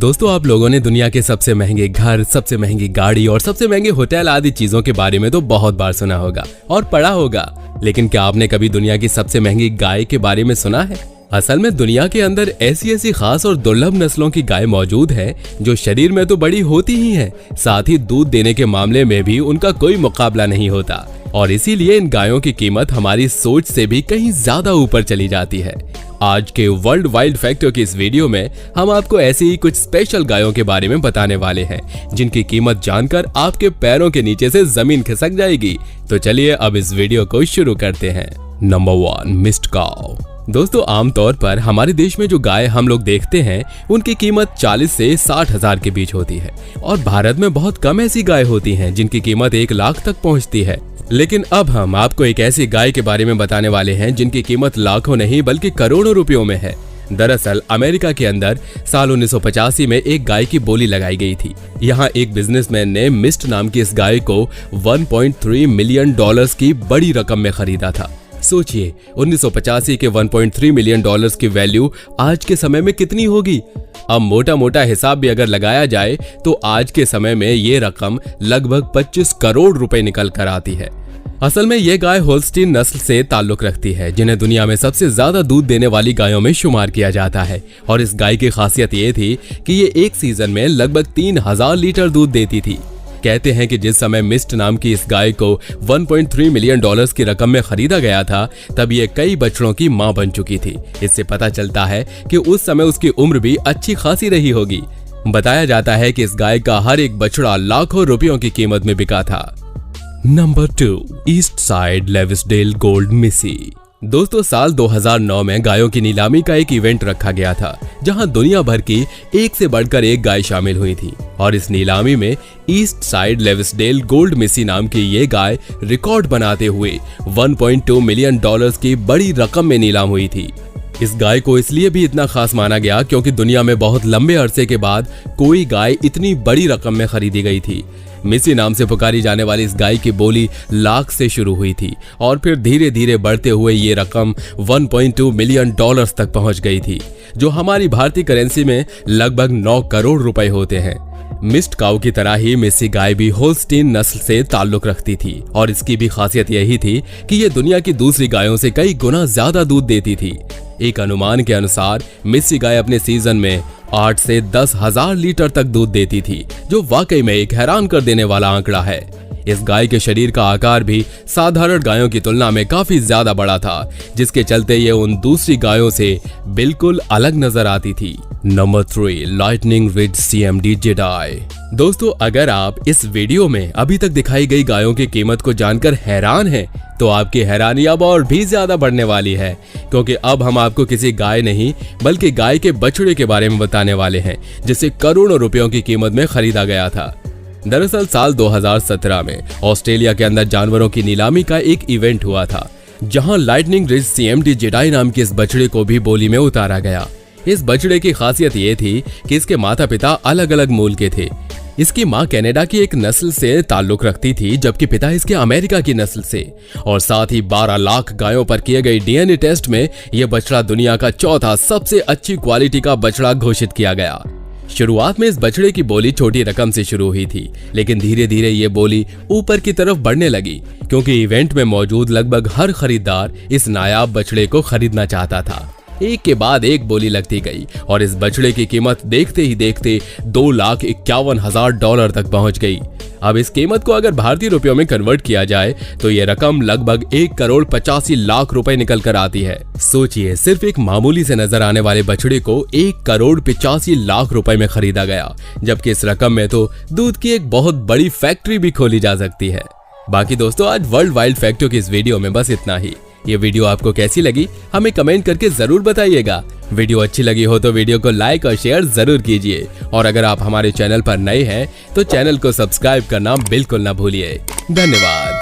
दोस्तों, आप लोगों ने दुनिया के सबसे महंगे घर, सबसे महंगी गाड़ी और सबसे महंगे होटल आदि चीजों के बारे में तो बहुत बार सुना होगा और पढ़ा होगा, लेकिन क्या आपने कभी दुनिया की सबसे महंगी गाय के बारे में सुना है? असल में दुनिया के अंदर ऐसी खास और दुर्लभ नस्लों की गाय मौजूद है जो शरीर में तो बड़ी होती ही है, साथ ही दूध देने के मामले में भी उनका कोई मुकाबला नहीं होता और इसीलिए इन गायों की कीमत हमारी सोच से भी कहीं ज्यादा ऊपर चली जाती है। आज के वर्ल्ड वाइल्ड फैक्टों की इस वीडियो में हम आपको ऐसी ही कुछ स्पेशल गायों के बारे में बताने वाले हैं जिनकी कीमत जानकर आपके पैरों के नीचे से जमीन खिसक जाएगी। तो चलिए अब इस वीडियो को शुरू करते हैं। नंबर 1, मिस्ड काऊ। दोस्तों, आमतौर पर हमारे देश में जो गाय हम लोग देखते हैं उनकी कीमत 40 से 60 हजार के बीच होती है और भारत में बहुत कम ऐसी गाय होती हैं जिनकी कीमत 1 लाख तक पहुंचती है। लेकिन अब हम आपको एक ऐसी गाय के बारे में बताने वाले हैं जिनकी कीमत लाखों नहीं बल्कि करोड़ों रुपयों में है। दरअसल अमेरिका के अंदर साल 1985 में एक गाय की बोली लगाई गई थी। यहाँ एक बिजनेसमैन ने मिस्ट नाम की इस गाय को 1.3 मिलियन डॉलर्स की बड़ी रकम में खरीदा था। सोचिए 1985 के 1.3 मिलियन डॉलर्स की वैल्यू आज के समय में कितनी होगी। अब मोटा मोटा हिसाब भी अगर लगाया जाए तो आज के समय में ये रकम लगभग 25 करोड़ रुपए निकल कर आती है। असल में ये गाय होल्स्टीन नस्ल से ताल्लुक रखती है जिन्हें दुनिया में सबसे ज्यादा दूध देने वाली गायों में शुमार किया जाता है और इस गाय की खासियत ये थी कि ये एक सीजन में लगभग 3000 लीटर दूध देती थी। कहते हैं कि जिस समय मिस्ट नाम की इस गाय को 1.3 मिलियन डॉलर्स की रकम में खरीदा गया था तब ये कई बछड़ों की मां बन चुकी थी। इससे पता चलता है कि उस समय उसकी उम्र भी अच्छी खासी रही होगी। बताया जाता है कि इस गाय का हर एक बछड़ा लाखों रुपयों की कीमत में बिका था। नंबर 2, ईस्ट साइड लेविसडेल गोल्ड मिसी। दोस्तों, साल 2009 में गायों की नीलामी का एक इवेंट रखा गया था जहां दुनिया भर की एक से बढ़कर एक गाय शामिल हुई थी और इस नीलामी में ईस्ट साइड लेविसडेल गोल्ड मिसी नाम की ये गाय रिकॉर्ड बनाते हुए 1.2 मिलियन डॉलर्स की बड़ी रकम में नीलाम हुई थी। इस गाय को इसलिए भी इतना खास माना गया क्योंकि दुनिया में बहुत लंबे अरसे के बाद कोई गाय इतनी बड़ी रकम में खरीदी गई थी। मिसी नाम से पुकारी जाने वाली इस गाय की बोली लाख से शुरू हुई थी और फिर धीरे धीरे बढ़ते हुए ये रकम 1.2 मिलियन डॉलर्स तक पहुंच गई थी, जो हमारी भारतीय करेंसी में लगभग 9 करोड़ रुपए होते हैं। मिस्ड काऊ की तरह ही मिसी गाय भी होल्स्टीन नस्ल से ताल्लुक रखती थी और इसकी भी खासियत यही थी कि ये दुनिया की दूसरी गायों से कई गुना ज्यादा दूध देती थी। एक अनुमान के अनुसार मिसी गाय अपने सीजन में 8 से 10 हजार लीटर तक दूध देती थी, जो वाकई में एक हैरान कर देने वाला आंकड़ा है। इस गाय के शरीर का आकार भी साधारण गायों की तुलना में काफी ज्यादा बड़ा था, जिसके चलते ये उन दूसरी गायों से बिल्कुल अलग नजर आती थी। Number 3, lightning ridge CMD Jedi. दोस्तों, अगर आप इस वीडियो में अभी तक दिखाई गई गायों की कीमत को जानकर हैरान हैं, तो आपकी हैरानी अब और भी ज्यादा बढ़ने वाली है क्योंकि अब हम आपको किसी गाय नहीं बल्कि गाय के बछड़े के बारे में बताने वाले हैं जिसे करोड़ों रुपयों की कीमत में खरीदा गया था। दरअसल साल 2017 में ऑस्ट्रेलिया के अंदर जानवरों की नीलामी का एक इवेंट हुआ था जहां लाइटनिंग रिज CMD जेडाई नाम के इस बछड़े को भी बोली में उतारा गया। इस बछड़े की खासियत ये थी कि इसके माता पिता अलग अलग मूल के थे। इसकी मां कनाडा की एक नस्ल से ताल्लुक रखती थी जबकि पिता इसके अमेरिका की नस्ल से, और साथ ही 12 लाख गायों पर किए गए DNA टेस्ट में यह बछड़ा दुनिया का चौथा सबसे अच्छी क्वालिटी का बछड़ा घोषित किया गया। शुरुआत में इस बछड़े की बोली छोटी रकम से शुरू हुई थी, लेकिन धीरे धीरे ये बोली ऊपर की तरफ बढ़ने लगी क्योंकि इवेंट में मौजूद लगभग हर खरीदार इस नायाब बछड़े को खरीदना चाहता था। एक के बाद एक बोली लगती गई और इस बछड़े की कीमत देखते ही देखते 2,51,000 डॉलर तक पहुंच गई। अब इस कीमत को अगर भारतीय रुपयों में कन्वर्ट किया जाए तो ये रकम लगभग 1,85 लाख रुपए निकल कर आती है। सोचिए, सिर्फ एक मामूली से नजर आने वाले बछड़े को 1,85 लाख रुपए में खरीदा गया, जबकि इस रकम में तो दूध की एक बहुत बड़ी फैक्ट्री भी खोली जा सकती है। बाकी दोस्तों, आज वर्ल्ड वाइल्ड फैक्टों की इस वीडियो में बस इतना ही। ये वीडियो आपको कैसी लगी हमें कमेंट करके जरूर बताइएगा। वीडियो अच्छी लगी हो तो वीडियो को लाइक और शेयर जरूर कीजिए और अगर आप हमारे चैनल पर नए हैं तो चैनल को सब्सक्राइब करना बिल्कुल ना भूलिए। धन्यवाद।